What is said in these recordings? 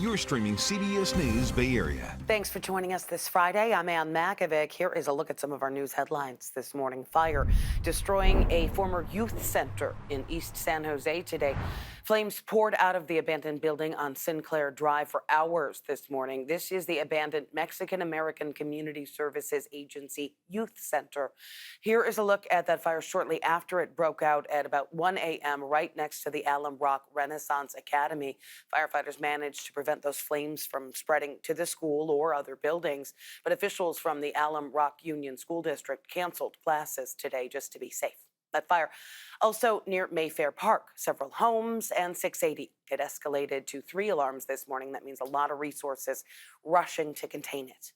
You're streaming CBS News Bay Area. Thanks for joining us this Friday. I'm Ann Makovic. Here is a look at some of our news headlines this morning. Fire destroying a former youth center in East San Jose today. Flames poured out of the abandoned building on Sinclair Drive for hours this morning. This is the abandoned Mexican American Community Services Agency Youth Center. Here is a look at that fire shortly after it broke out at about 1 a.m. right next to the Alum Rock Renaissance Academy. Firefighters managed to prevent those flames from spreading to the school or other buildings, but officials from the Alum Rock Union School District canceled classes today just to be safe. That fire also near Mayfair Park, several homes and 680. It escalated to 3 alarms this morning. That means a lot of resources rushing to contain it.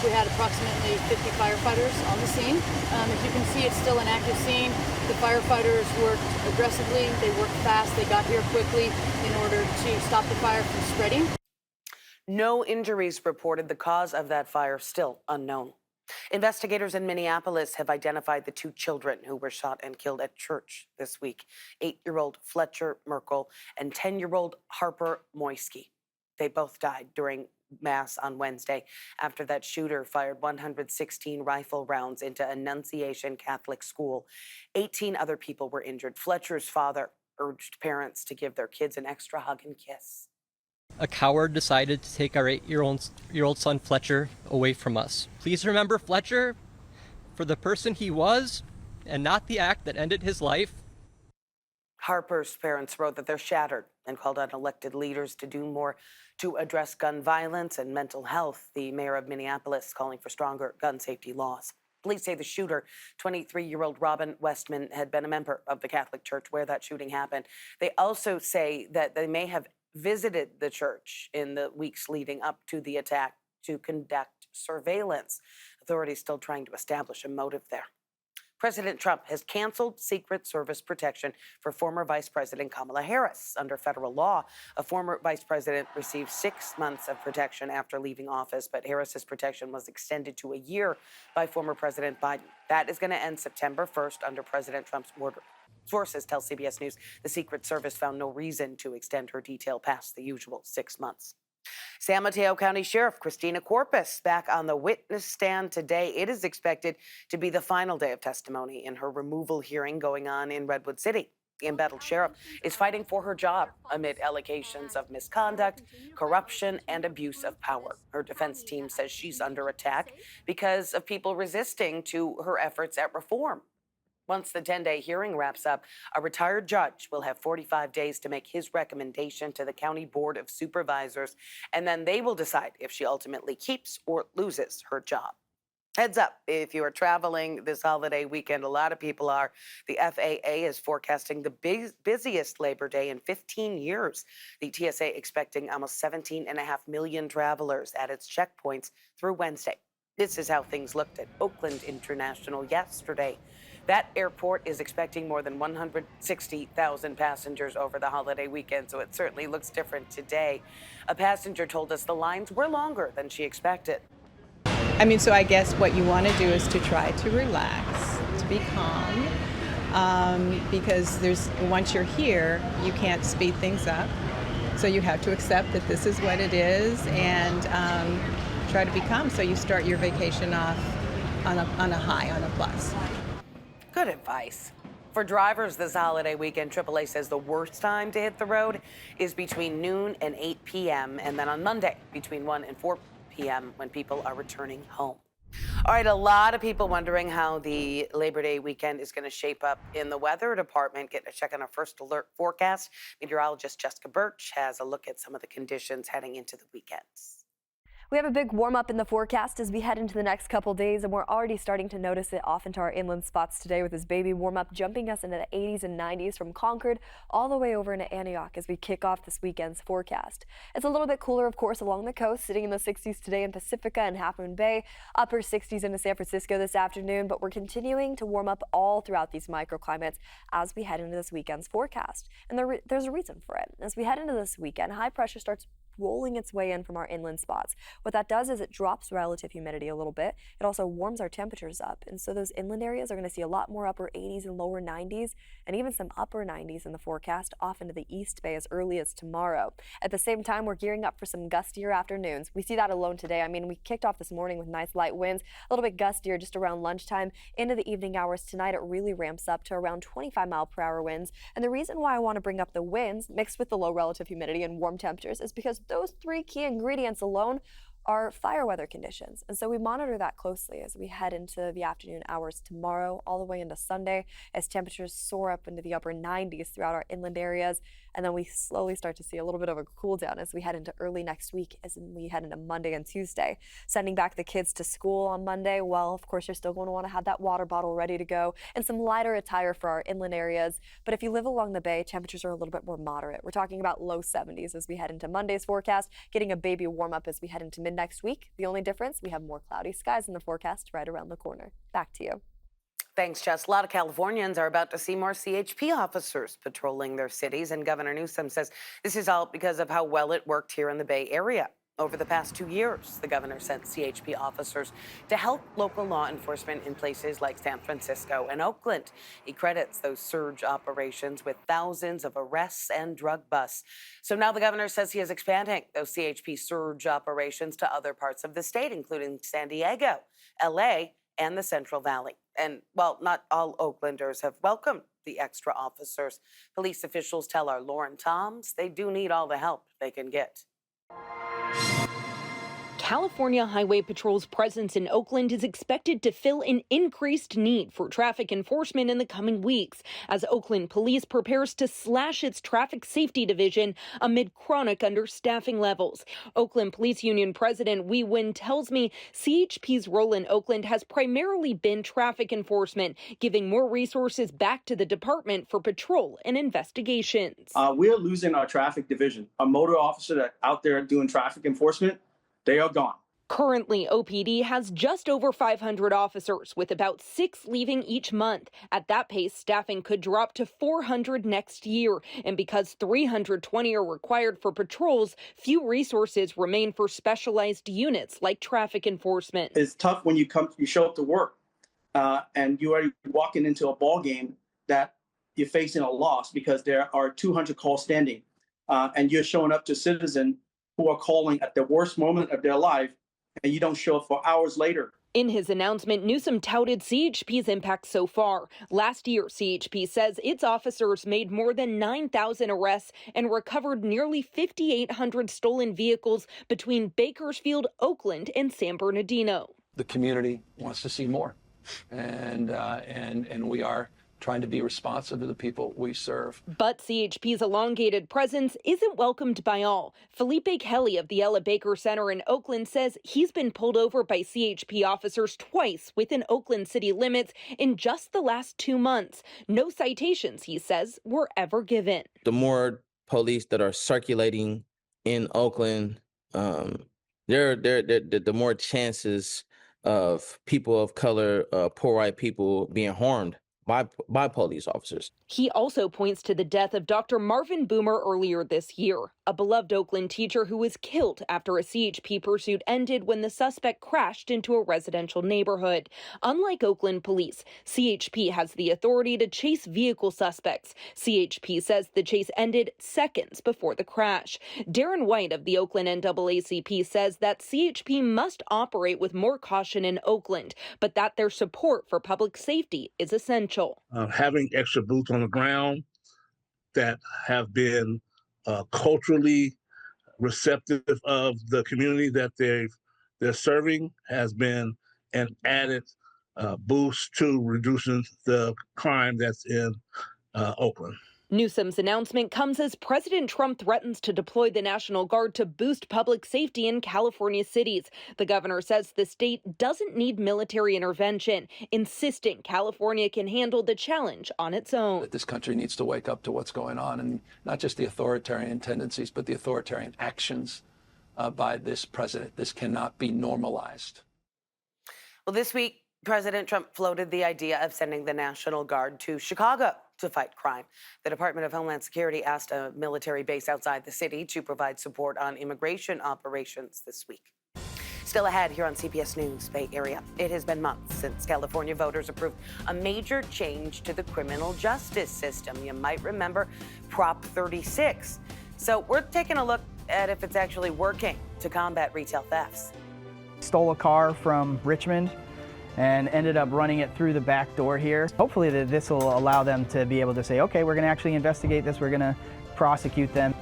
We had approximately 50 firefighters on the scene. As you can see, it's still an active scene. The firefighters worked aggressively, they worked fast, they got here quickly in order to stop the fire from spreading. No injuries reported. The cause of that fire still unknown. Investigators in Minneapolis have identified the 2 children who were shot and killed at church this week, 8-year-old Fletcher Merkel and 10-year-old Harper Moisky. They both died during Mass on Wednesday after that shooter fired 116 rifle rounds into Annunciation Catholic School. 18 other people were injured. Fletcher's father urged parents to give their kids an extra hug and kiss. A coward decided to take our 8-year-old son Fletcher away from us. Please remember Fletcher for the person he was and not the act that ended his life. Harper's parents wrote that they're shattered and called on elected leaders to do more to address gun violence and mental health. The mayor of Minneapolis calling for stronger gun safety laws. Police say the shooter, 23-year-old Robin Westman, had been a member of the Catholic Church where that shooting happened. They also say that they may have visited the church in the weeks leading up to the attack to conduct surveillance. Authorities still trying to establish a motive there. President Trump has canceled Secret Service protection for former Vice President Kamala Harris. Under federal law, a former vice president received 6 months of protection after leaving office, but Harris's protection was extended to a year by former President Biden. That is going to end September 1st under President Trump's order. Sources tell CBS News the Secret Service found no reason to extend her detail past the usual 6 months. San Mateo County Sheriff Katrina back on the witness stand today. It is expected to be the final day of testimony in her removal hearing going on in Redwood City. The embattled sheriff is fighting for her job amid allegations of misconduct, corruption, and abuse of power. Her defense team says she's under attack because of people resisting to her efforts at reform. Once the 10-day hearing wraps up, a retired judge will have 45 days to make his recommendation to the County Board of Supervisors, and then they will decide if she ultimately keeps or loses her job. Heads up, if you are traveling this holiday weekend, a lot of people are. The FAA is forecasting the busiest Labor Day in 15 years. The TSA expecting almost 17.5 million travelers at its checkpoints through Wednesday. This is how things looked at Oakland International yesterday. That airport is expecting more than 160,000 passengers over the holiday weekend, so it certainly looks different today. A passenger told us the lines were longer than she expected. So I guess what you want to do is to try to relax, to be calm, because once you're here, you can't speed things up. So you have to accept that this is what it is and try to be calm so you start your vacation off on a high, on a plus. Good advice. For drivers this holiday weekend, AAA says the worst time to hit the road is between noon and 8 p.m. and then on Monday between 1 and 4 p.m. when people are returning home. All right, a lot of people wondering how the Labor Day weekend is going to shape up in the weather department. Getting a check on our first alert forecast. Meteorologist Jessica Birch has a look at some of the conditions heading into the weekends. We have a big warm up in the forecast as we head into the next couple days, and we're already starting to notice it off into our inland spots today with this baby warm up jumping us into the 80s and 90s from Concord all the way over into Antioch as we kick off this weekend's forecast. It's a little bit cooler, of course, along the coast, sitting in the 60s today in Pacifica and Half Moon Bay, upper 60s into San Francisco this afternoon, but we're continuing to warm up all throughout these microclimates as we head into this weekend's forecast. And there's a reason for it. As we head into this weekend, high pressure starts rolling its way in from our inland spots. What that does is it drops relative humidity a little bit. It also warms our temperatures up. And so those inland areas are going to see a lot more upper 80s and lower 90s, and even some upper 90s in the forecast off into the East Bay as early as tomorrow. At the same time, we're gearing up for some gustier afternoons. We see that alone today. I mean, we kicked off this morning with nice light winds, a little bit gustier just around lunchtime. Into the evening hours tonight, it really ramps up to around 25-mile-per-hour winds. And the reason why I want to bring up the winds mixed with the low relative humidity and warm temperatures is because those three key ingredients alone are fire weather conditions. And so we monitor that closely as we head into the afternoon hours tomorrow, all the way into Sunday, as temperatures soar up into the upper 90s throughout our inland areas. And then we slowly start to see a little bit of a cool down as we head into early next week, as we head into Monday and Tuesday. Sending back the kids to school on Monday, well, of course, you're still going to want to have that water bottle ready to go and some lighter attire for our inland areas. But if you live along the bay, temperatures are a little bit more moderate. We're talking about low 70s as we head into Monday's forecast, getting a baby warm up as we head into mid next week. The only difference, we have more cloudy skies in the forecast right around the corner. Back to you. Thanks, Jess. A lot of Californians are about to see more CHP officers patrolling their cities, and Governor Newsom says this is all because of how well it worked here in the Bay Area. Over the past 2 years, the governor sent CHP officers to help local law enforcement in places like San Francisco and Oakland. He credits those surge operations with thousands of arrests and drug busts. So now the governor says he is expanding those CHP surge operations to other parts of the state, including San Diego, LA, and the Central Valley. And, well, not all Oaklanders have welcomed the extra officers. Police officials tell our Lauren Toms they do need all the help they can get. California Highway Patrol's presence in Oakland is expected to fill an increased need for traffic enforcement in the coming weeks as Oakland Police prepares to slash its traffic safety division amid chronic understaffing levels. Oakland Police Union President Wee Win tells me CHP's role in Oakland has primarily been traffic enforcement, giving more resources back to the department for patrol and investigations. We're losing our traffic division. A motor officer that out there doing traffic enforcement, they are gone. Currently, OPD has just over 500 officers, with about 6 leaving each month. At that pace, staffing could drop to 400 next year. And because 320 are required for patrols, few resources remain for specialized units like traffic enforcement. It's tough when you show up to work and you are walking into a ball game that you're facing a loss because there are 200 calls standing and you're showing up to citizens who are calling at the worst moment of their life, and you don't show up for hours later. In his announcement, Newsom touted CHP's impact so far. Last year, CHP says its officers made more than 9,000 arrests and recovered nearly 5,800 stolen vehicles between Bakersfield, Oakland, and San Bernardino. The community wants to see more, and we are trying to be responsive to the people we serve. But CHP's elongated presence isn't welcomed by all. Felipe Kelly of the Ella Baker Center in Oakland says he's been pulled over by CHP officers twice within Oakland city limits in just the last 2 months. No citations, he says, were ever given. The more police that are circulating in Oakland, the more chances of people of color, poor white people being harmed by police officers. He also points to the death of Dr. Marvin Boomer earlier this year, a beloved Oakland teacher who was killed after a CHP pursuit ended when the suspect crashed into a residential neighborhood. Unlike Oakland police, CHP has the authority to chase vehicle suspects. CHP says the chase ended seconds before the crash. Darren White of the Oakland NAACP says that CHP must operate with more caution in Oakland, but that their support for public safety is essential. Having extra boots on the ground that have been culturally receptive of the community that they're serving has been an added boost to reducing the crime that's in Oakland. Newsom's announcement comes as President Trump threatens to deploy the National Guard to boost public safety in California cities. The governor says the state doesn't need military intervention, insisting California can handle the challenge on its own. That this country needs to wake up to what's going on, and not just the authoritarian tendencies, but the authoritarian actions by this president. This cannot be normalized. Well, this week, President Trump floated the idea of sending the National Guard to Chicago to fight crime. The Department of Homeland Security asked a military base outside the city to provide support on immigration operations this week. Still ahead here on CBS News Bay Area. It has been months since California voters approved a major change to the criminal justice system. You might remember Prop 36. So we're taking a look at if it's actually working to combat retail thefts. Stole a car from Richmond and ended up running it through the back door here. Hopefully this will allow them to be able to say, okay, we're going to actually investigate this, we're going to prosecute them.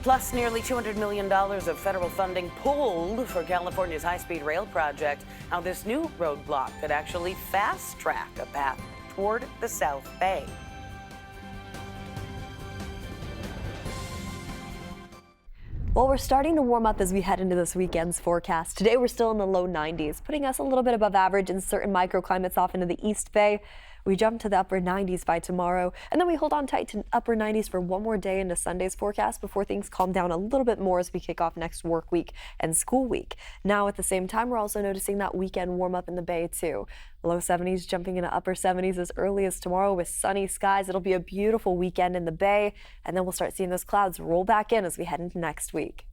Plus, nearly $200 million of federal funding pulled for California's high-speed rail project. How this new roadblock could actually fast-track a path toward the South Bay. Well, we're starting to warm up as we head into this weekend's forecast. Today, we're still in the low 90s, putting us a little bit above average in certain microclimates off into the East Bay. We jump to the upper 90s by tomorrow, and then we hold on tight to upper 90s for one more day into Sunday's forecast before things calm down a little bit more as we kick off next work week and school week. Now, at the same time, we're also noticing that weekend warm up in the Bay, too. Low 70s jumping into upper 70s as early as tomorrow with sunny skies. It'll be a beautiful weekend in the Bay, and then we'll start seeing those clouds roll back in as we head into next week.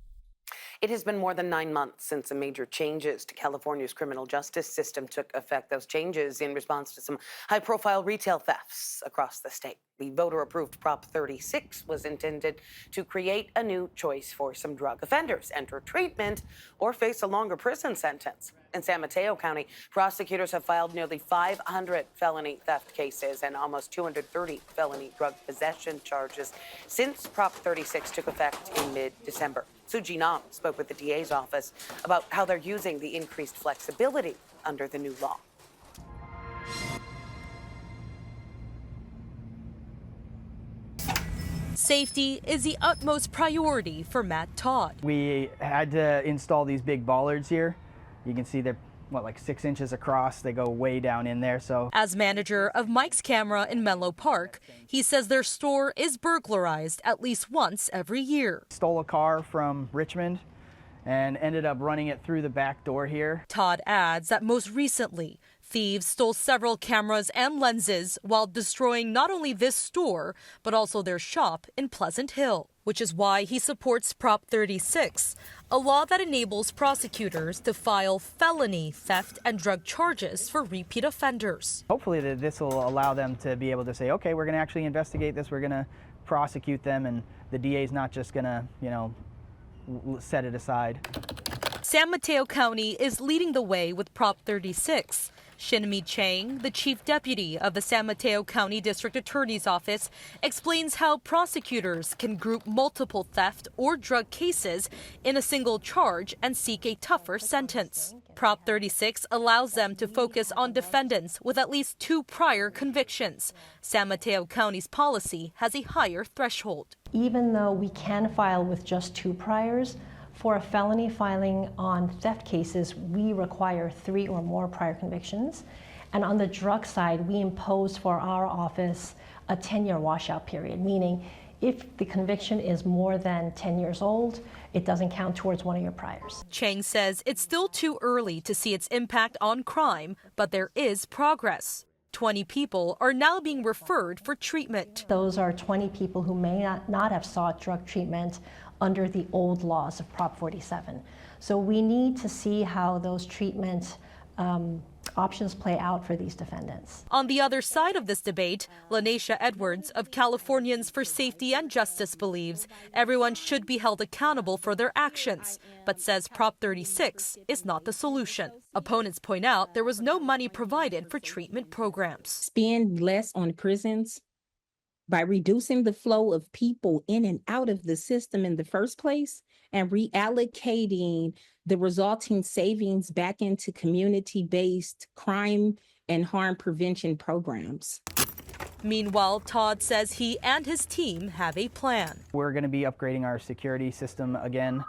It has been more than 9 months since some major changes to California's criminal justice system took effect. Those changes in response to some high-profile retail thefts across the state. The voter-approved Prop 36 was intended to create a new choice for some drug offenders: enter treatment or face a longer prison sentence. In San Mateo County, prosecutors have filed nearly 500 felony theft cases and almost 230 felony drug possession charges since Prop 36 took effect in mid-December. Suji Nam spoke with the DA's office about how they're using the increased flexibility under the new law. Safety is the utmost priority for Matt Todd. We had to install these big bollards here. You can see they're, like 6 inches across. They go way down in there. So, as manager of Mike's Camera in Menlo Park, he says their store is burglarized at least once every year. Stole a car from Richmond and ended up running it through the back door here. Todd adds that most recently, thieves stole several cameras and lenses while destroying not only this store, but also their shop in Pleasant Hill, which is why he supports Prop 36, a law that enables prosecutors to file felony theft and drug charges for repeat offenders. Hopefully this will allow them to be able to say, okay, we're going to actually investigate this, we're going to prosecute them, and the DA's not just going to, set it aside. San Mateo County is leading the way with Prop 36. Shinmi Chang, the chief deputy of the San Mateo County District Attorney's Office, explains how prosecutors can group multiple theft or drug cases in a single charge and seek a tougher sentence. Prop 36 allows them to focus on defendants with at least 2 prior convictions. San Mateo County's policy has a higher threshold. Even though we can file with just 2 priors, for a felony filing on theft cases, we require 3 or more prior convictions. And on the drug side, we impose for our office a 10-year washout period, meaning if the conviction is more than 10 years old, it doesn't count towards one of your priors. Chang says it's still too early to see its impact on crime, but there is progress. 20 people are now being referred for treatment. Those are 20 people who may not have sought drug treatment under the old laws of Prop 47. So we need to see how those treatment options play out for these defendants. On the other side of this debate, Lanesha Edwards of Californians for Safety and Justice believes everyone should be held accountable for their actions, but says Prop 36 is not the solution. Opponents point out there was no money provided for treatment programs. Spend less on prisons by reducing the flow of people in and out of the system in the first place and reallocating the resulting savings back into community-based crime and harm prevention programs. Meanwhile, Todd says he and his team have a plan. We're going to be upgrading our security system again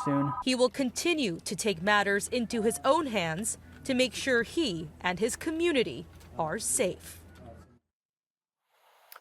soon. He will continue to take matters into his own hands to make sure he and his community are safe.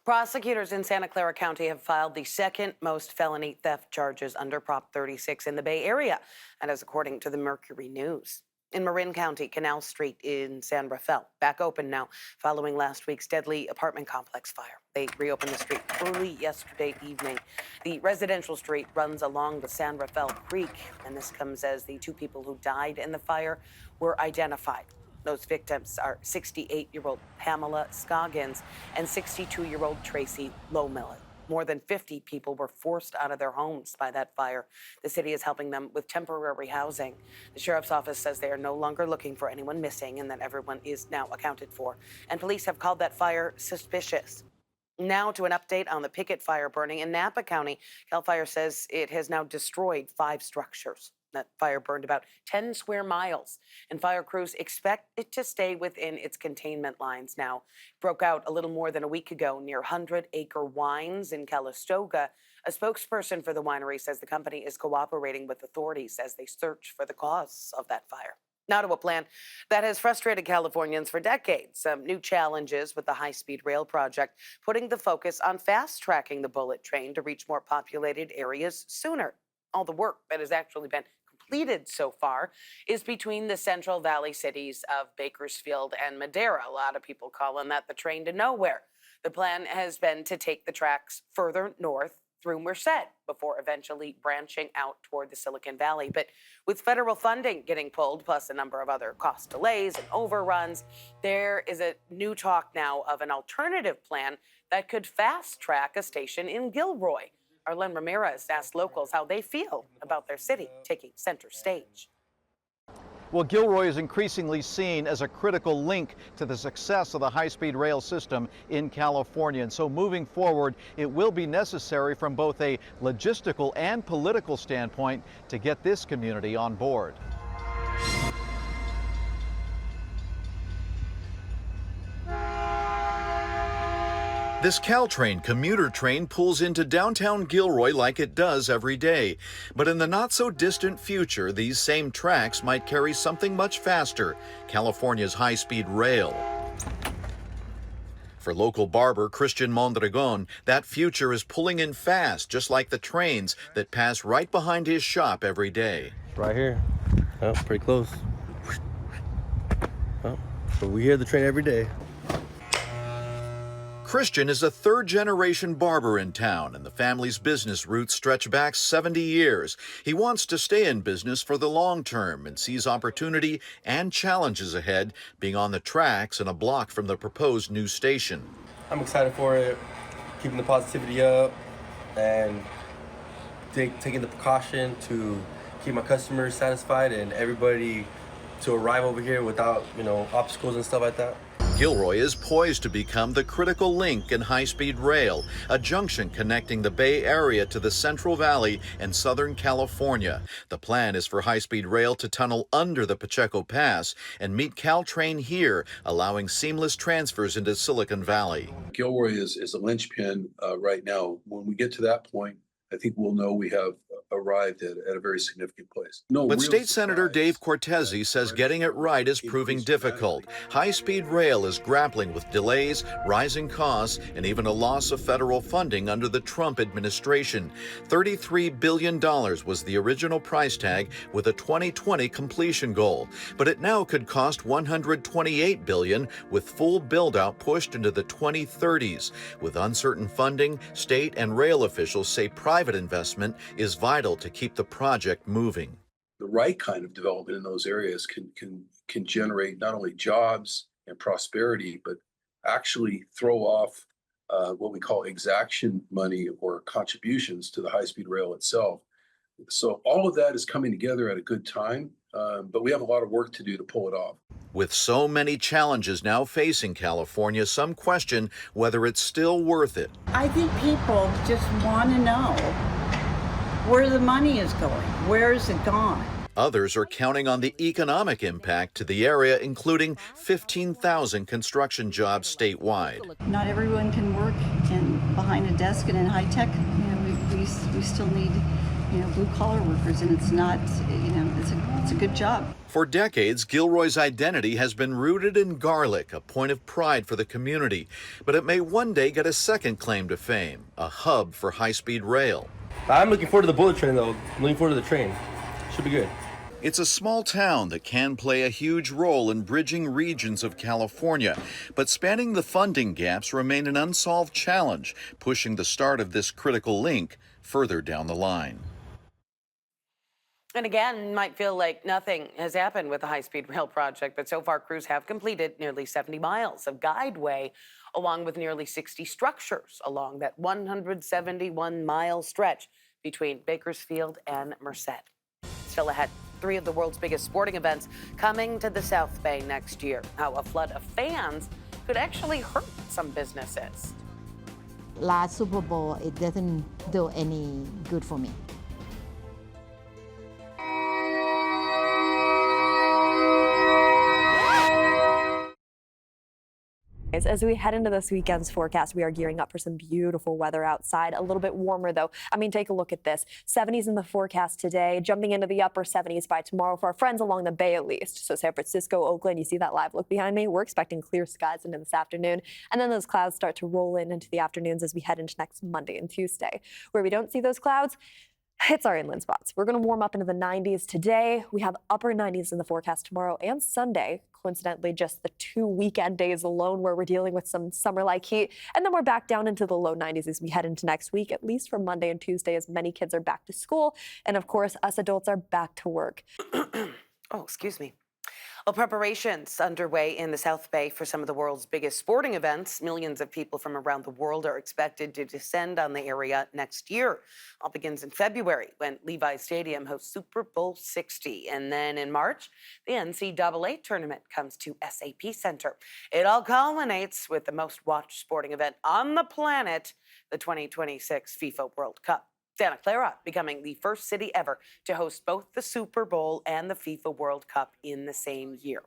Prosecutors in Santa Clara County have filed the second most felony theft charges under Prop 36 in the Bay Area, and as according to the Mercury News. In Marin County, Canal Street in San Rafael, back open now following last week's deadly apartment complex fire. They reopened the street early yesterday evening. The residential street runs along the San Rafael Creek, and this comes as the 2 people who died in the fire were identified. Those victims are 68-year-old Pamela Scoggins and 62-year-old Tracy Lowmillet. More than 50 people were forced out of their homes by that fire. The city is helping them with temporary housing. The sheriff's office says they are no longer looking for anyone missing and that everyone is now accounted for. And police have called that fire suspicious. Now to an update on the Pickett fire burning in Napa County. CAL FIRE says it has now destroyed 5 structures. That fire burned about 10 square miles, and fire crews expect it to stay within its containment lines now. It broke out a little more than a week ago near 100 Acre Wines in Calistoga. A spokesperson for the winery says the company is cooperating with authorities as they search for the cause of that fire. Now to a plan that has frustrated Californians for decades. Some new challenges with the high-speed rail project, putting the focus on fast-tracking the bullet train to reach more populated areas sooner. All the work that has actually been completed so far is between the Central Valley cities of Bakersfield and Madera. A lot of people calling that the train to nowhere. The plan has been to take the tracks further north through Merced before eventually branching out toward the Silicon Valley. But with federal funding getting pulled, plus a number of other cost delays and overruns, there is a new talk now of an alternative plan that could fast-track a station in Gilroy. Arlen Ramirez asked locals how they feel about their city taking center stage. Well, Gilroy is increasingly seen as a critical link to the success of the high-speed rail system in California. And so moving forward, it will be necessary from both a logistical and political standpoint to get this community on board. This Caltrain commuter train pulls into downtown Gilroy like it does every day. But in the not-so-distant future, these same tracks might carry something much faster, California's high-speed rail. For local barber Christian Mondragon, that future is pulling in fast, just like the trains that pass right behind his shop every day. Right here. Oh, pretty close. Oh, so we hear the train every day. Christian is a third-generation barber in town, and the family's business roots stretch back 70 years. He wants to stay in business for the long term and sees opportunity and challenges ahead, being on the tracks and a block from the proposed new station. I'm excited for it, keeping the positivity up, and taking the precaution to keep my customers satisfied and everybody to arrive over here without, obstacles and stuff like that. Gilroy is poised to become the critical link in high-speed rail, a junction connecting the Bay Area to the Central Valley and Southern California. The plan is for high-speed rail to tunnel under the Pacheco Pass and meet Caltrain here, allowing seamless transfers into Silicon Valley. Gilroy is a linchpin right now. When we get to that point, I think we'll know we have arrived at a very significant place. But State Senator Dave Cortese says getting it right is proving difficult. High-speed rail is grappling with delays, rising costs, and even a loss of federal funding under the Trump administration. $33 billion was the original price tag with a 2020 completion goal. But it now could cost $128 billion with full build-out pushed into the 2030s. With uncertain funding, state and rail officials say private investment is vital to keep the project moving. The right kind of development in those areas can generate not only jobs and prosperity, but actually throw off what we call exaction money or contributions to the high-speed rail itself. So all of that is coming together at a good time, but we have a lot of work to do to pull it off. With so many challenges now facing California, some question whether it's still worth it. I think people just want to know where the money is going. Where is it gone? Others are counting on the economic impact to the area, including 15,000 construction jobs statewide. Not everyone can work behind a desk and in high tech. We still need blue-collar workers, and it's not, it's a good job. For decades, Gilroy's identity has been rooted in garlic, a point of pride for the community. But it may one day get a second claim to fame, a hub for high-speed rail. I'm looking forward to the bullet train, though. I'm looking forward to the train. Should be good. It's a small town that can play a huge role in bridging regions of California, but spanning the funding gaps remain an unsolved challenge, pushing the start of this critical link further down the line. And again, it might feel like nothing has happened with the high-speed rail project, but so far crews have completed nearly 70 miles of guideway, along with nearly 60 structures along that 171-mile stretch between Bakersfield and Merced. Still ahead, 3 of the world's biggest sporting events coming to the South Bay next year. How a flood of fans could actually hurt some businesses. Last Super Bowl, it doesn't do any good for me. As we head into this weekend's forecast, we are gearing up for some beautiful weather outside. A little bit warmer, though. I mean, take a look at this. 70s in the forecast today, jumping into the upper 70s by tomorrow for our friends along the Bay at least. So San Francisco, Oakland, you see that live look behind me? We're expecting clear skies into this afternoon. And then those clouds start to roll in into the afternoons as we head into next Monday and Tuesday. Where we don't see those clouds, it's our inland spots. We're going to warm up into the 90s today. We have upper 90s in the forecast tomorrow and Sunday. Coincidentally, just the 2 weekend days alone where we're dealing with some summer-like heat. And then we're back down into the low 90s as we head into next week, at least for Monday and Tuesday, as many kids are back to school. And of course, us adults are back to work. Oh, excuse me. Well, preparations underway in the South Bay for some of the world's biggest sporting events. Millions of people from around the world are expected to descend on the area next year. All begins in February when Levi Stadium hosts Super Bowl 60. And then in March, the NCAA tournament comes to SAP Center. It all culminates with the most watched sporting event on the planet, the 2026 FIFA World Cup. Santa Clara becoming the first city ever to host both the Super Bowl and the FIFA World Cup in the same year.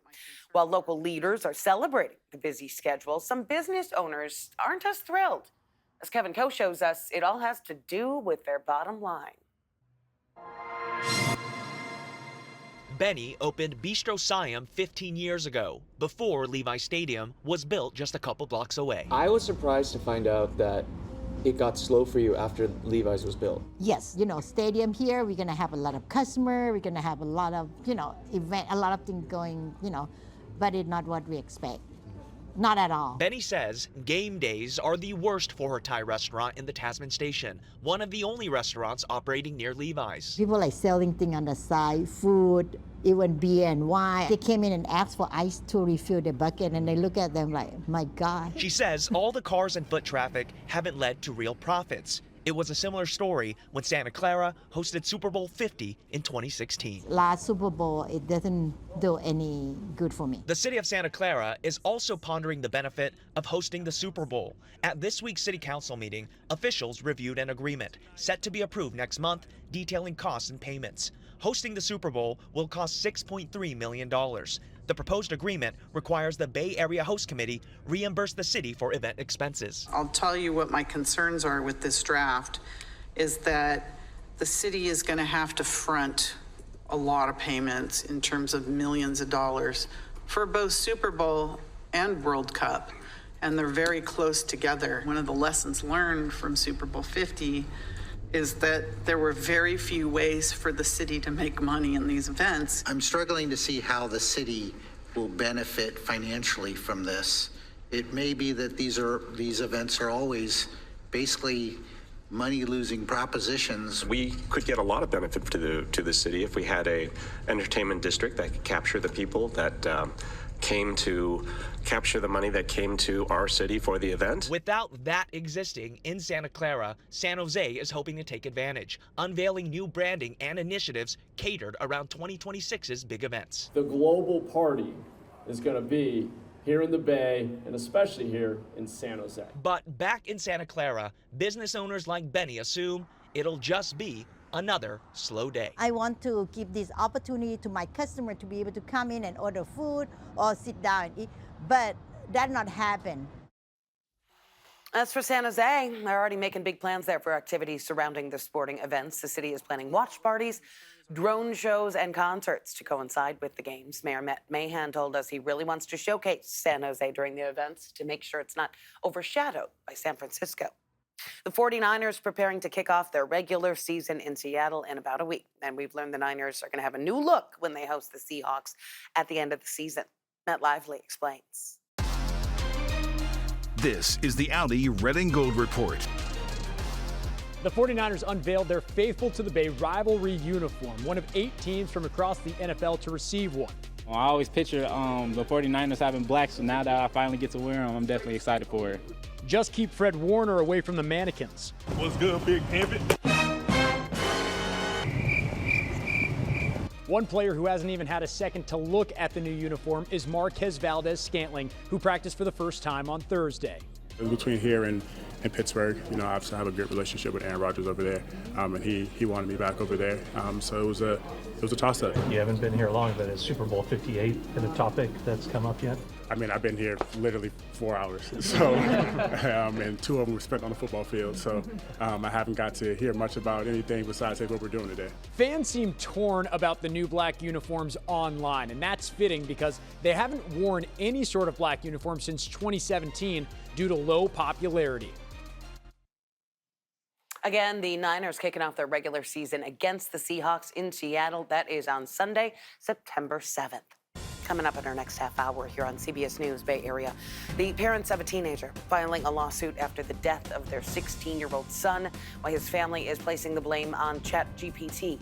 While local leaders are celebrating the busy schedule, some business owners aren't as thrilled. As Kevin Coe shows us, it all has to do with their bottom line. Benny opened Bistro Siam 15 years ago, before Levi Stadium was built just a couple blocks away. I was surprised to find out that it got slow for you after Levi's was built. Yes, stadium here, we're gonna have a lot of customer, we're gonna have a lot of, event, a lot of things going, but it's not what we expect. Not at all. Benny says game days are the worst for her Thai restaurant in the Tasman Station, one of the only restaurants operating near Levi's. People like selling things on the side, food, even beer and wine. They came in and asked for ice to refill their bucket, and they look at them like, my God. She says all the cars and foot traffic haven't led to real profits. It was a similar story when Santa Clara hosted Super Bowl 50 in 2016. Last Super Bowl, it doesn't do any good for me. The city of Santa Clara is also pondering the benefit of hosting the Super Bowl. At this week's city council meeting, officials reviewed an agreement set to be approved next month detailing costs and payments. Hosting the Super Bowl will cost $6.3 million. The proposed agreement requires the Bay Area Host Committee reimburse the city for event expenses. I'll tell you what my concerns are with this draft is that the city is going to have to front a lot of payments in terms of millions of dollars for both Super Bowl and World Cup, and they're very close together. One of the lessons learned from Super Bowl 50 is that there were very few ways for the city to make money in these events. I'm struggling to see how the city will benefit financially from this. It may be that these events are always basically money-losing propositions. We could get a lot of benefit to the city if we had a entertainment district that could capture the people that came to capture the money that came to our city for the event. Without that existing in Santa Clara, San Jose is hoping to take advantage, unveiling new branding and initiatives catered around 2026's big events. The global party is going to be here in the Bay, and especially here in San Jose. But back in Santa Clara, business owners like Benny assume it'll just be another slow day. I want to give this opportunity to my customer to be able to come in and order food or sit down and eat, but that not happen. As for San Jose, they're already making big plans there for activities surrounding the sporting events. The city is planning watch parties, drone shows, and concerts to coincide with the games. Mayor Matt Mahan told us he really wants to showcase San Jose during the events to make sure it's not overshadowed by San Francisco. The 49ers preparing to kick off their regular season in Seattle in about a week. And we've learned the Niners are going to have a new look when they host the Seahawks at the end of the season. Matt Lively explains. This is the Audi Red and Gold Report. The 49ers unveiled their Faithful to the Bay rivalry uniform, one of 8 teams from across the NFL to receive one. Well, I always picture the 49ers having black, so now that I finally get to wear them, I'm definitely excited for it. Just keep Fred Warner away from the mannequins. What's good, Big Pimpin'? One player who hasn't even had a second to look at the new uniform is Marquez Valdez-Scantling, who practiced for the first time on Thursday. Between here and Pittsburgh, obviously I have a great relationship with Aaron Rodgers over there, and he wanted me back over there. So it was a toss-up. You haven't been here long, but is Super Bowl 58 been a topic that's come up yet? I mean, I've been here literally 4 hours, so and 2 of them were spent on the football field. So I haven't got to hear much about anything besides what we're doing today. Fans seem torn about the new black uniforms online, and that's fitting because they haven't worn any sort of black uniform since 2017 due to low popularity. Again, the Niners kicking off their regular season against the Seahawks in Seattle. That is on Sunday, September 7th. Coming up in our next half hour here on CBS News Bay Area, the parents of a teenager filing a lawsuit after the death of their 16-year-old son, while his family is placing the blame on ChatGPT.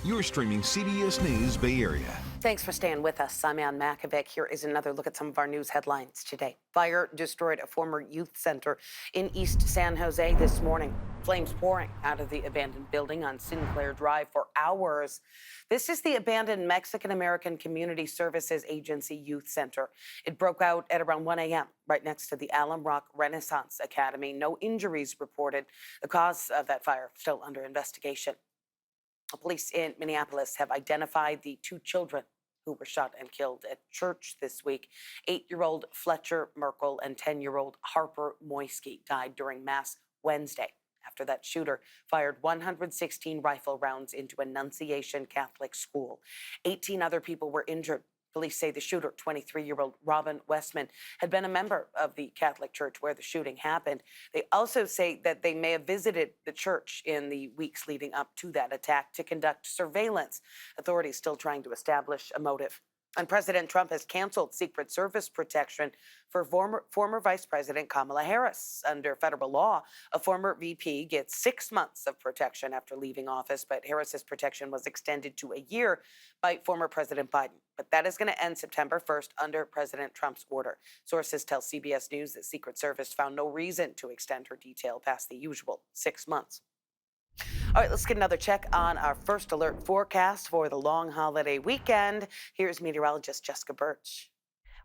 You're streaming CBS News Bay Area. Thanks for staying with us. I'm Ann Makovic. Here is another look at some of our news headlines today. Fire destroyed a former youth center in East San Jose this morning. Flames pouring out of the abandoned building on Sinclair Drive for hours. This is the abandoned Mexican-American Community Services Agency Youth Center. It broke out at around 1 a.m. right next to the Alum Rock Renaissance Academy. No injuries reported. The cause of that fire still under investigation. Police in Minneapolis have identified the 2 children who were shot and killed at church this week. 8-year-old Fletcher Merkel and 10-year-old Harper Moisky died during Mass Wednesday after that shooter fired 116 rifle rounds into Annunciation Catholic School. 18 other people were injured. Police say the shooter, 23-year-old Robin Westman, had been a member of the Catholic Church where the shooting happened. They also say that they may have visited the church in the weeks leading up to that attack to conduct surveillance. Authorities still trying to establish a motive. And President Trump has canceled Secret Service protection for former Vice President Kamala Harris. Under federal law, a former VP gets 6 months of protection after leaving office, but Harris's protection was extended to a year by former President Biden. But that is going to end September 1st under President Trump's order. Sources tell CBS News that Secret Service found no reason to extend her detail past the usual 6 months. All right, let's get another check on our first alert forecast for the long holiday weekend. Here's meteorologist Jessica Birch.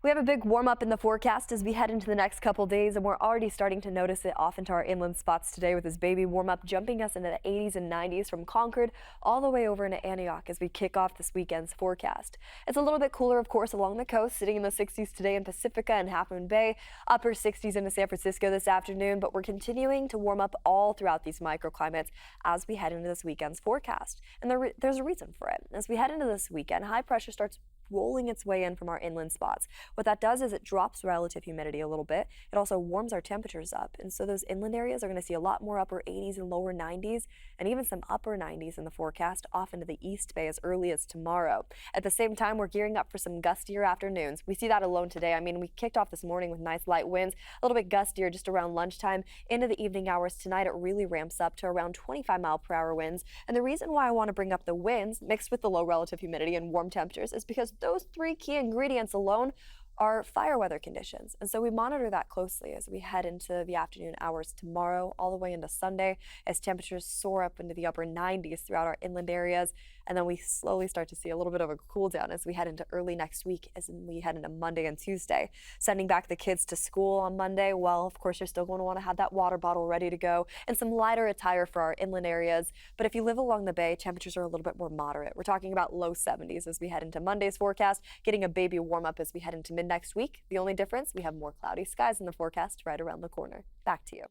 We have a big warm up in the forecast as we head into the next couple days, and we're already starting to notice it off into our inland spots today with this baby warm up jumping us into the 80s and 90s from Concord all the way over into Antioch as we kick off this weekend's forecast. It's a little bit cooler, of course, along the coast, sitting in the 60s today in Pacifica and Half Moon Bay, upper 60s into San Francisco this afternoon, but we're continuing to warm up all throughout these microclimates as we head into this weekend's forecast. And there's a reason for it. As we head into this weekend, high pressure starts rolling its way in from our inland spots. What that does is it drops relative humidity a little bit. It also warms our temperatures up. And so those inland areas are going to see a lot more upper 80s and lower 90s, and even some upper 90s in the forecast off into the East Bay as early as tomorrow. At the same time, we're gearing up for some gustier afternoons. We see that alone today. I mean, we kicked off this morning with nice light winds, a little bit gustier just around lunchtime. Into the evening hours tonight, it really ramps up to around 25-mile-per-hour winds. And the reason why I want to bring up the winds mixed with the low relative humidity and warm temperatures is because those 3 key ingredients alone are fire weather conditions. And so we monitor that closely as we head into the afternoon hours tomorrow all the way into Sunday as temperatures soar up into the upper 90s throughout our inland areas. And then we slowly start to see a little bit of a cool down as we head into early next week, as we head into Monday and Tuesday. Sending back the kids to school on Monday, well, of course, you're still going to want to have that water bottle ready to go and some lighter attire for our inland areas. But if you live along the bay, temperatures are a little bit more moderate. We're talking about low 70s as we head into Monday's forecast, getting a baby warm up as we head into mid next week. The only difference, we have more cloudy skies in the forecast right around the corner. Back to you.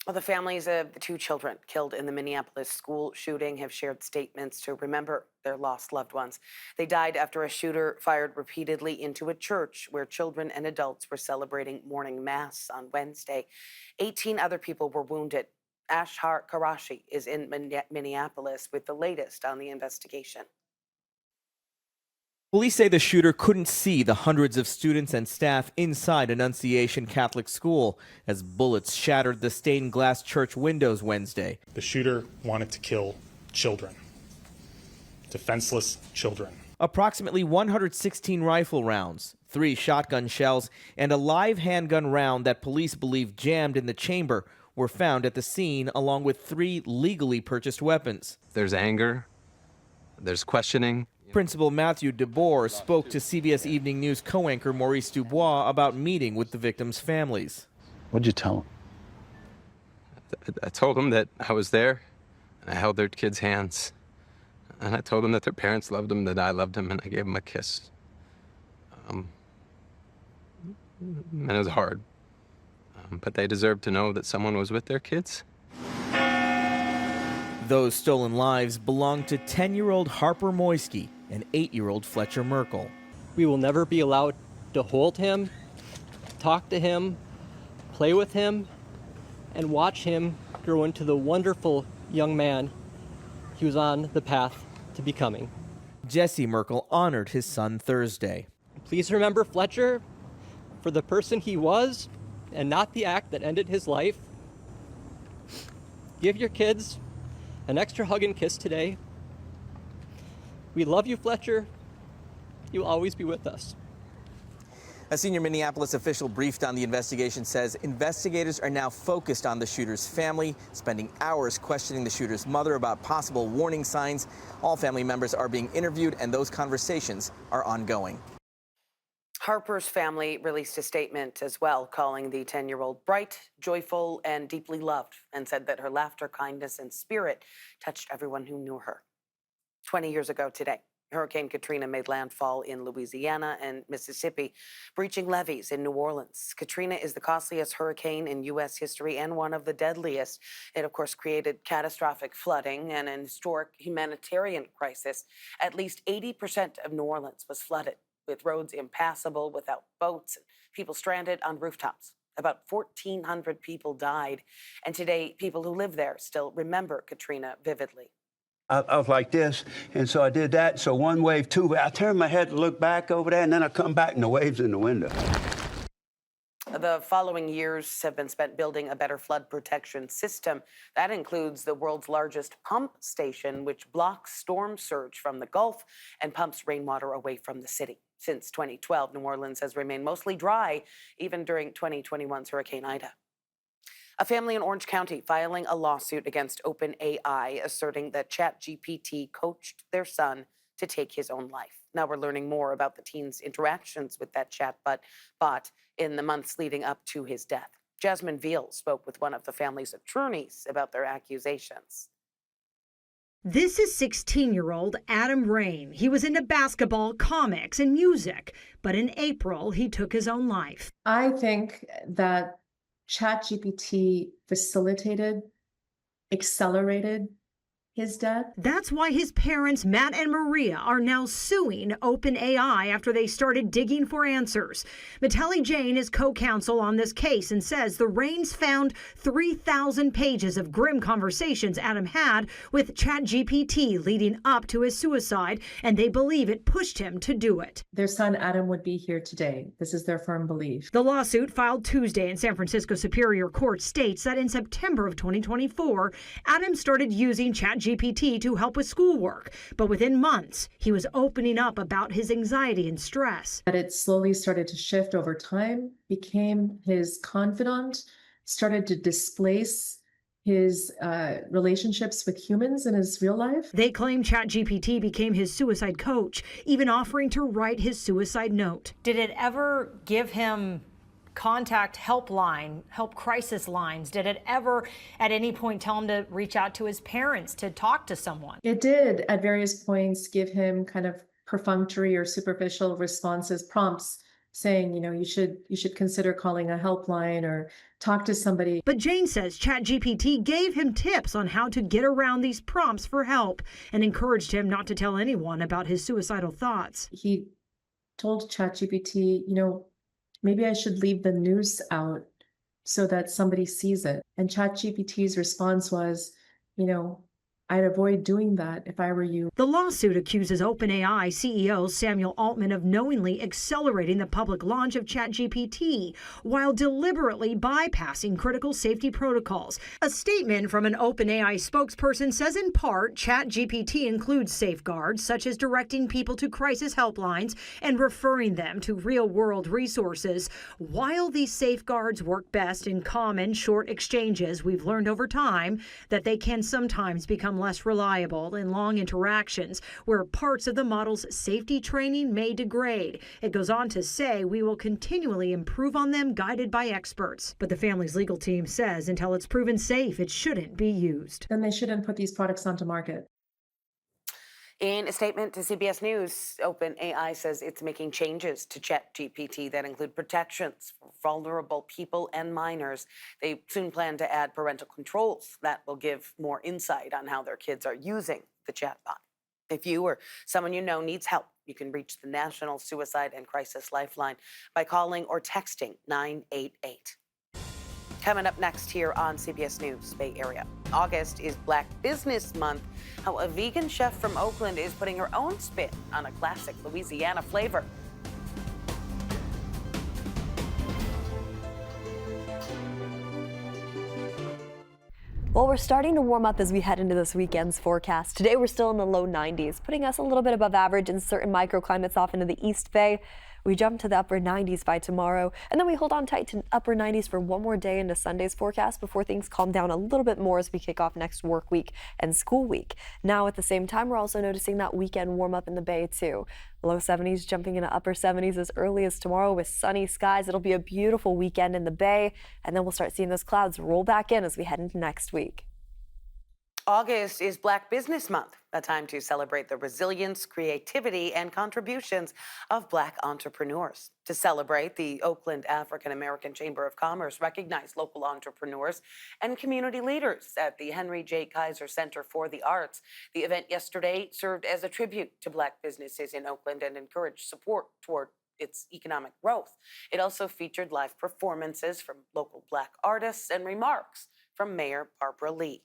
Well, the families of the 2 children killed in the Minneapolis school shooting have shared statements to remember their lost loved ones. They died after a shooter fired repeatedly into a church where children and adults were celebrating morning mass on Wednesday. 18 other people were wounded. Ashar Karashi is in Minneapolis with the latest on the investigation. Police say the shooter couldn't see the hundreds of students and staff inside Annunciation Catholic School as bullets shattered the stained glass church windows Wednesday. The shooter wanted to kill children, defenseless children. Approximately 116 rifle rounds, 3 shotgun shells, and a live handgun round that police believe jammed in the chamber were found at the scene, along with 3 legally purchased weapons. There's anger, there's questioning. Principal Matthew DeBoer spoke to CBS Evening News co-anchor Maurice Dubois about meeting with the victims' families. What'd you tell them? I told them that I was there, and I held their kids' hands. And I told them that their parents loved them, that I loved them, and I gave them a kiss. And it was hard. But they deserved to know that someone was with their kids. Those stolen lives belong to 10-year-old Harper Moisky and 8-year-old Fletcher Merkel. We will never be allowed to hold him, talk to him, play with him, and watch him grow into the wonderful young man he was on the path to becoming. Jesse Merkel honored his son Thursday. Please remember Fletcher for the person he was and not the act that ended his life. Give your kids an extra hug and kiss today. We love you, Fletcher. You'll always be with us. A senior Minneapolis official briefed on the investigation says investigators are now focused on the shooter's family, spending hours questioning the shooter's mother about possible warning signs. All family members are being interviewed, and those conversations are ongoing. Harper's family released a statement as well, calling the 10-year-old bright, joyful, and deeply loved, and said that her laughter, kindness, and spirit touched everyone who knew her. 20 years ago today, Hurricane Katrina made landfall in Louisiana and Mississippi, breaching levees in New Orleans. Katrina is the costliest hurricane in U.S. history and one of the deadliest. It, of course, created catastrophic flooding and an historic humanitarian crisis. At least 80% of New Orleans was flooded, with roads impassable, without boats, and people stranded on rooftops. About 1,400 people died, and today people who live there still remember Katrina vividly. I was like this, and so I did that. So 1 wave, 2 waves. I turned my head to look back over there, and then I come back, and the wave's in the window. The following years have been spent building a better flood protection system. That includes the world's largest pump station, which blocks storm surge from the Gulf and pumps rainwater away from the city. Since 2012, New Orleans has remained mostly dry, even during 2021's Hurricane Ida. A family in Orange County filing a lawsuit against OpenAI, asserting that ChatGPT coached their son to take his own life. Now we're learning more about the teen's interactions with that chatbot in the months leading up to his death. Jasmine Veal spoke with one of the family's attorneys about their accusations. This is 16-year-old Adam Rain. He was into basketball, comics, and music, but in April, he took his own life. I think that ChatGPT facilitated, accelerated his death. That's why his parents, Matt and Maria, are now suing OpenAI after they started digging for answers. Mattelli Jane is co-counsel on this case and says the Rains found 3,000 pages of grim conversations Adam had with ChatGPT leading up to his suicide, and they believe it pushed him to do it. Their son Adam would be here today. This is their firm belief. The lawsuit filed Tuesday in San Francisco Superior Court states that in September of 2024, Adam started using ChatGPT to help with schoolwork, but within months, he was opening up about his anxiety and stress. That it slowly started to shift over time, became his confidant, started to displace his relationships with humans in his real life. They claim ChatGPT became his suicide coach, even offering to write his suicide note. Did it ever give him contact helpline, help crisis lines? Did it ever at any point tell him to reach out to his parents to talk to someone? It did at various points give him kind of perfunctory or superficial responses, prompts saying, you should consider calling a helpline or talk to somebody. But Jane says ChatGPT gave him tips on how to get around these prompts for help and encouraged him not to tell anyone about his suicidal thoughts. He told ChatGPT, maybe I should leave the noose out so that somebody sees it. And ChatGPT's response was, I'd avoid doing that if I were you. The lawsuit accuses OpenAI CEO Samuel Altman of knowingly accelerating the public launch of ChatGPT while deliberately bypassing critical safety protocols. A statement from an OpenAI spokesperson says in part, ChatGPT includes safeguards such as directing people to crisis helplines and referring them to real-world resources. While these safeguards work best in common, short exchanges, we've learned over time that they can sometimes become less reliable in long interactions where parts of the model's safety training may degrade. It goes on to say we will continually improve on them, guided by experts. But the family's legal team says until it's proven safe, it shouldn't be used. Then they shouldn't put these products onto market. In a statement to CBS News, OpenAI says it's making changes to ChatGPT that include protections for vulnerable people and minors. They soon plan to add parental controls that will give more insight on how their kids are using the chatbot. If you or someone you know needs help, you can reach the National Suicide and Crisis Lifeline by calling or texting 988. Coming up next here on CBS News Bay Area. August is Black Business Month. How a vegan chef from Oakland is putting her own spin on a classic Louisiana flavor. Well, we're starting to warm up as we head into this weekend's forecast. Today, we're still in the low 90s, putting us a little bit above average in certain microclimates off into the East Bay. We jump to the upper 90s by tomorrow, and then we hold on tight to upper 90s for one more day into Sunday's forecast before things calm down a little bit more as we kick off next work week and school week. Now, at the same time, we're also noticing that weekend warm up in the Bay, too. Low 70s jumping into upper 70s as early as tomorrow with sunny skies. It'll be a beautiful weekend in the Bay, and then we'll start seeing those clouds roll back in as we head into next week. August is Black Business Month, a time to celebrate the resilience, creativity, and contributions of Black entrepreneurs. To celebrate, the Oakland African American Chamber of Commerce recognized local entrepreneurs and community leaders at the Henry J. Kaiser Center for the Arts. The event yesterday served as a tribute to Black businesses in Oakland and encouraged support toward its economic growth. It also featured live performances from local Black artists and remarks from Mayor Barbara Lee.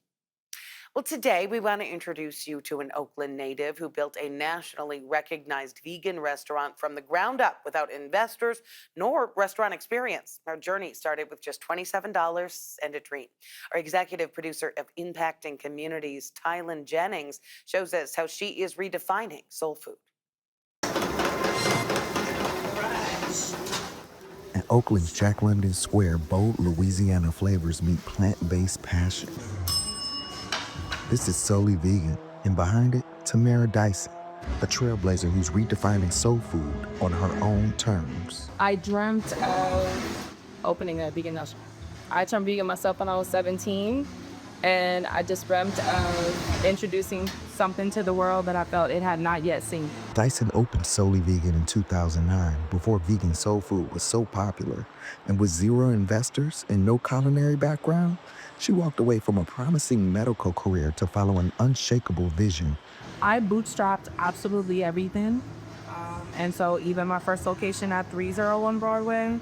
Well, today we want to introduce you to an Oakland native who built a nationally recognized vegan restaurant from the ground up without investors nor restaurant experience. Our journey started with just $27 and a dream. Our executive producer of Impacting Communities, Tylen Jennings, shows us how she is redefining soul food. At Oakland's Jack London Square, bold Louisiana flavors meet plant-based passion. This is solely vegan, and behind it, Tamara Dyson, a trailblazer who's redefining soul food on her own terms. I dreamt of opening a vegan restaurant. I turned vegan myself when I was 17, and I just dreamt of introducing something to the world that I felt it had not yet seen. Dyson opened Solely Vegan in 2009, before vegan soul food was so popular. And with zero investors and no culinary background, she walked away from a promising medical career to follow an unshakable vision. I bootstrapped absolutely everything. And so even my first location at 301 Broadway,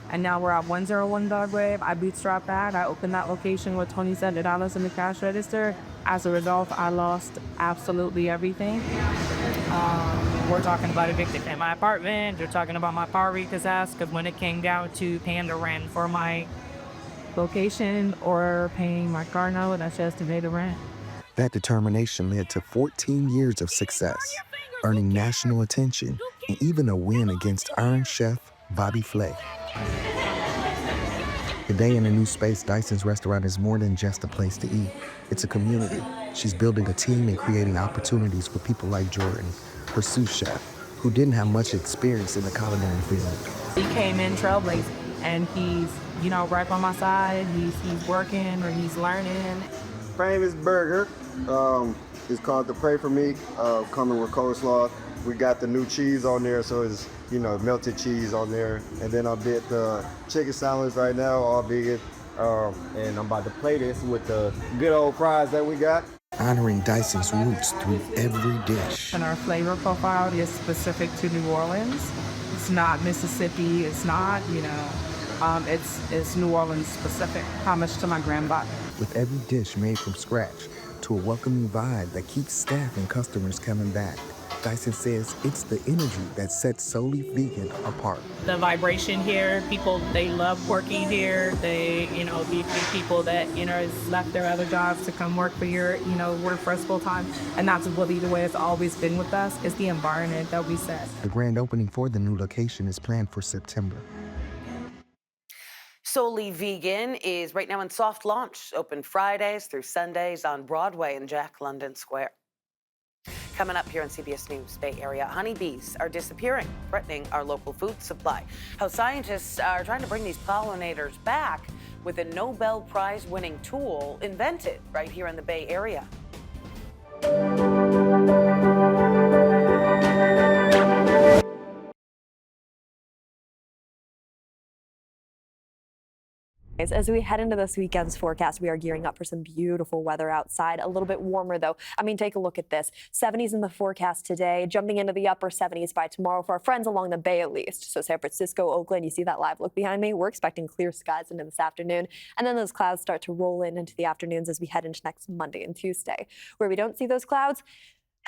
and now we're at 101 Broadway, I bootstrapped that. I opened that location with $27 in the cash register. As a result, I lost absolutely everything. We're talking about evicted in my apartment. They're talking about my car repossessed, because when it came down to paying the rent for my location or paying my car note, I chose to pay the rent. That determination led to 14 years of success, earning national attention and even a win against Iron Chef Bobby Flay. Today in a new space, Dyson's restaurant is more than just a place to eat. It's a community. She's building a team and creating opportunities for people like Jordan, her sous chef, who didn't have much experience in the culinary field. He came in trailblazing, and he's, right by my side. He's working or he's learning. Famous burger is called the Pray For Me, coming with coleslaw. We got the new cheese on there, so it's, you know, melted cheese on there. And then I did the chicken salads right now, all vegan. And I'm about to play this with the good old fries that we got. Honoring Dyson's roots through every dish. And our flavor profile is specific to New Orleans. It's not Mississippi. It's not, you know, it's New Orleans specific. Homage to my grandmother. With every dish made from scratch to a welcoming vibe that keeps staff and customers coming back. Dyson says it's the energy that sets Solely Vegan apart. The vibration here, people, they love working here. They, you know, these people that, you know, has left their other jobs to come work for your, you know, work for us full time. And that's really the way it's always been with us, is the environment that we set. The grand opening for the new location is planned for September. Solely Vegan is right now in soft launch, open Fridays through Sundays on Broadway in Jack London Square. Coming up here in CBS News Bay Area, honeybees are disappearing, threatening our local food supply. How scientists are trying to bring these pollinators back with a Nobel Prize-winning tool invented right here in the Bay Area. As we head into this weekend's forecast, we are gearing up for some beautiful weather outside. A little bit warmer, though. I mean, take a look at this. 70s in the forecast today, jumping into the upper 70s by tomorrow for our friends along the Bay, at least. So San Francisco, Oakland, you see that live look behind me? We're expecting clear skies into this afternoon. And then those clouds start to roll in into the afternoons as we head into next Monday and Tuesday. Where we don't see those clouds,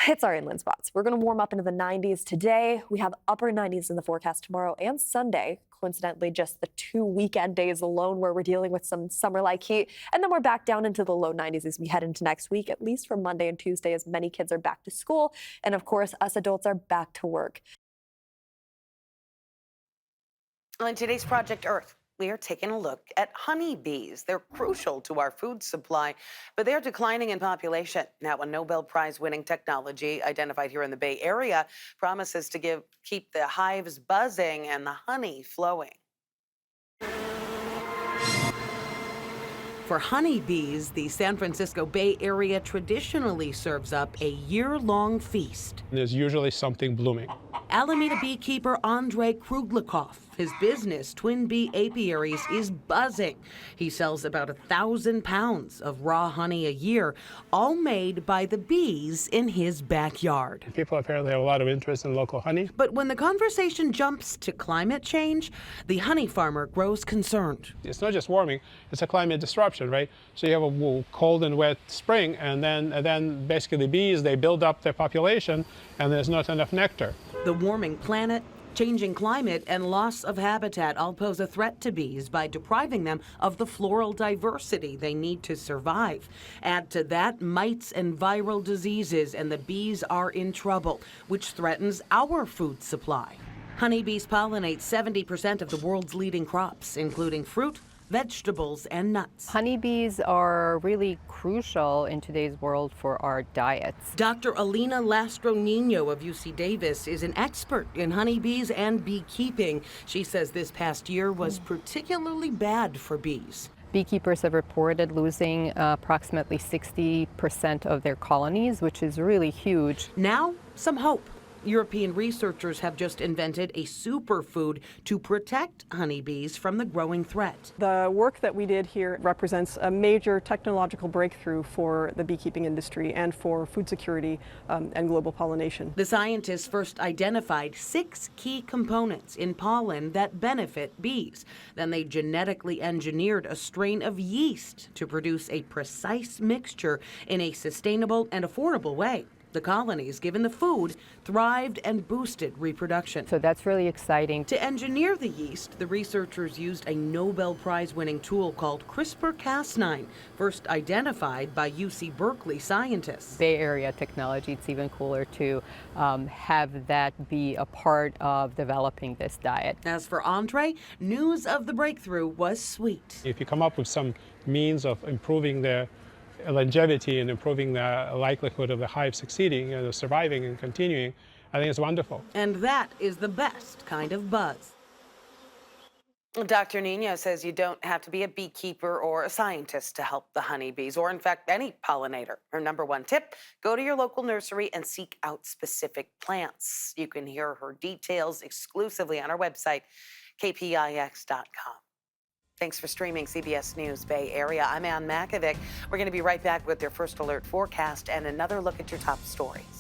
it's our inland spots. We're going to warm up into the 90s today. We have upper 90s in the forecast tomorrow and Sunday. Coincidentally, just the 2 weekend days alone where we're dealing with some summer-like heat. And then we're back down into the low 90s as we head into next week, at least for Monday and Tuesday, as many kids are back to school. And of course, us adults are back to work. On today's Project Earth, we are taking a look at honeybees. They're crucial to our food supply, but they're declining in population. Now, a Nobel Prize-winning technology identified here in the Bay Area promises to keep the hives buzzing and the honey flowing. For honeybees, the San Francisco Bay Area traditionally serves up a year-long feast. There's usually something blooming. Alameda beekeeper Andrei Kruglikov, his business, Twin Bee Apiaries, is buzzing. He sells about 1,000 pounds of raw honey a year, all made by the bees in his backyard. People apparently have a lot of interest in local honey. But when the conversation jumps to climate change, the honey farmer grows concerned. It's not just warming, it's a climate disruption, right? So you have a cold and wet spring, and then basically the bees, they build up their population, and there's not enough nectar. The warming planet, changing climate, and loss of habitat all pose a threat to bees by depriving them of the floral diversity they need to survive. Add to that mites and viral diseases, and the bees are in trouble, which threatens our food supply. Honeybees pollinate 70% of the world's leading crops, including fruit, vegetables, and nuts. Honeybees are really crucial in today's world for our diets. Dr. Alina Lastro-Nino of UC Davis is an expert in honeybees and beekeeping. She says this past year was particularly bad for bees. Beekeepers have reported losing approximately 60% of their colonies, which is really huge. Now, some hope. European researchers have just invented a superfood to protect honeybees from the growing threat. The work that we did here represents a major technological breakthrough for the beekeeping industry and for food security and global pollination. The scientists first identified 6 key components in pollen that benefit bees. Then they genetically engineered a strain of yeast to produce a precise mixture in a sustainable and affordable way. The colonies, given the food, thrived and boosted reproduction. So that's really exciting. To engineer the yeast, the researchers used a Nobel Prize-winning tool called CRISPR-Cas9, first identified by UC Berkeley scientists. Bay Area technology, it's even cooler to have that be a part of developing this diet. As for Andre, news of the breakthrough was sweet. If you come up with some means of improving their longevity and improving the likelihood of the hive succeeding, surviving and continuing, I think it's wonderful. And that is the best kind of buzz. Dr. Nino says you don't have to be a beekeeper or a scientist to help the honeybees, or in fact, any pollinator. Her number one tip, go to your local nursery and seek out specific plants. You can hear her details exclusively on our website, kpix.com. Thanks for streaming CBS News Bay Area. I'm Ann Makovic. We're going to be right back with your first alert forecast and another look at your top stories.